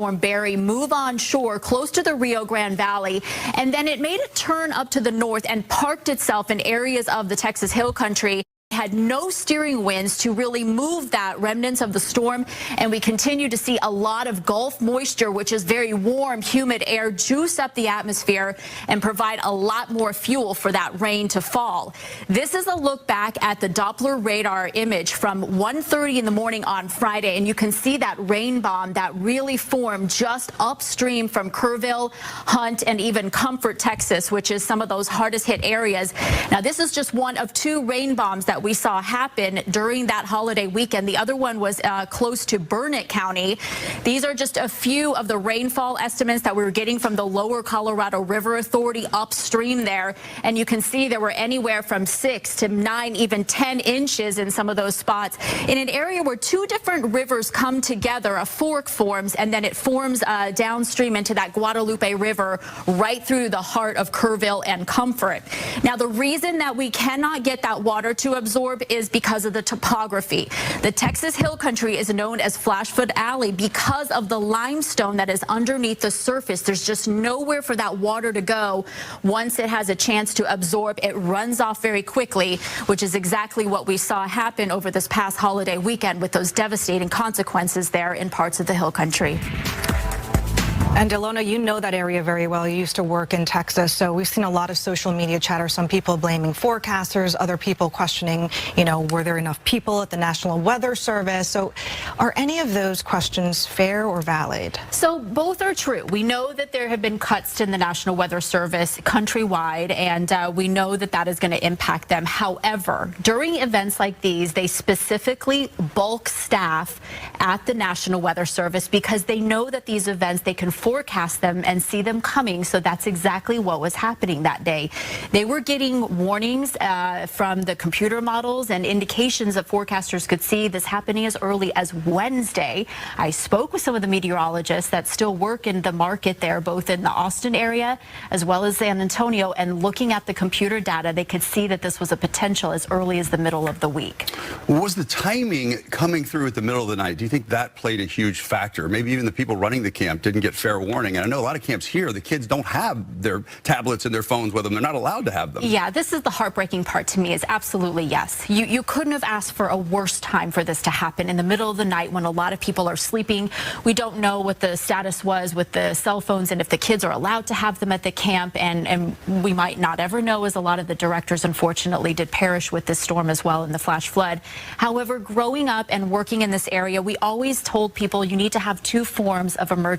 Barry move on shore close to the Rio Grande Valley, and then it made a turn up to the north and parked itself in areas of the Texas Hill Country. Had no steering winds to really move that remnants of the storm, and we continue to see a lot of Gulf moisture, which is very warm, humid air, juice up the atmosphere and provide a lot more fuel for that rain to fall. This is a look back at the Doppler radar image from 1:30 in the morning on Friday, and you can see that rain bomb that really formed just upstream from Kerrville, Hunt, and even Comfort, Texas, which is some of those hardest hit areas. Now, this is just one of two rain bombs that we saw happen during that holiday weekend. The other one was close to Burnett County. These are just a few of the rainfall estimates that we were getting from the Lower Colorado River Authority upstream there. And you can see there were anywhere from 6 to 9, even 10 inches in some of those spots in an area where two different rivers come together. A fork forms, and then it forms downstream into that Guadalupe River right through the heart of Kerrville and Comfort. Now, the reason that we cannot get that water to absorb is because of the topography. The Texas Hill Country is known as Flashfoot Alley because of the limestone that is underneath the surface. There's just nowhere for that water to go. Once it has a chance to absorb, it runs off very quickly, which is exactly what we saw happen over this past holiday weekend with those devastating consequences there in parts of the Hill Country. And Delona, you know that area very well. You used to work in Texas, so we've seen a lot of social media chatter. Some people blaming forecasters, other people questioning, were there enough people at the National Weather Service? So are any of those questions fair or valid? So both are true. We know that there have been cuts in the National Weather Service countrywide, and we know that that is going to impact them. However, during events like these, they specifically bulk staff at the National Weather Service because they know that these events, they can forecast them and see them coming. So that's exactly what was happening that day. They were getting warnings from the computer models and indications that forecasters could see this happening as early as Wednesday. I spoke with some of the meteorologists that still work in the market there, both in the Austin area as well as San Antonio, and looking at the computer data, they could see that this was a potential as early as the middle of the week. Was the timing coming through at the middle of the night, do you think that played a huge factor? Maybe even the people running the camp didn't get fair warning. And I know a lot of camps here, the kids don't have their tablets and their phones with them. They're not allowed to have them. Yeah, this is the heartbreaking part to me, is absolutely yes. You couldn't have asked for a worse time for this to happen in the middle of the night when a lot of people are sleeping. We don't know what the status was with the cell phones and if the kids are allowed to have them at the camp. And we might not ever know, as a lot of the directors, unfortunately, did perish with this storm as well in the flash flood. However, growing up and working in this area, we always told people you need to have two forms of emergency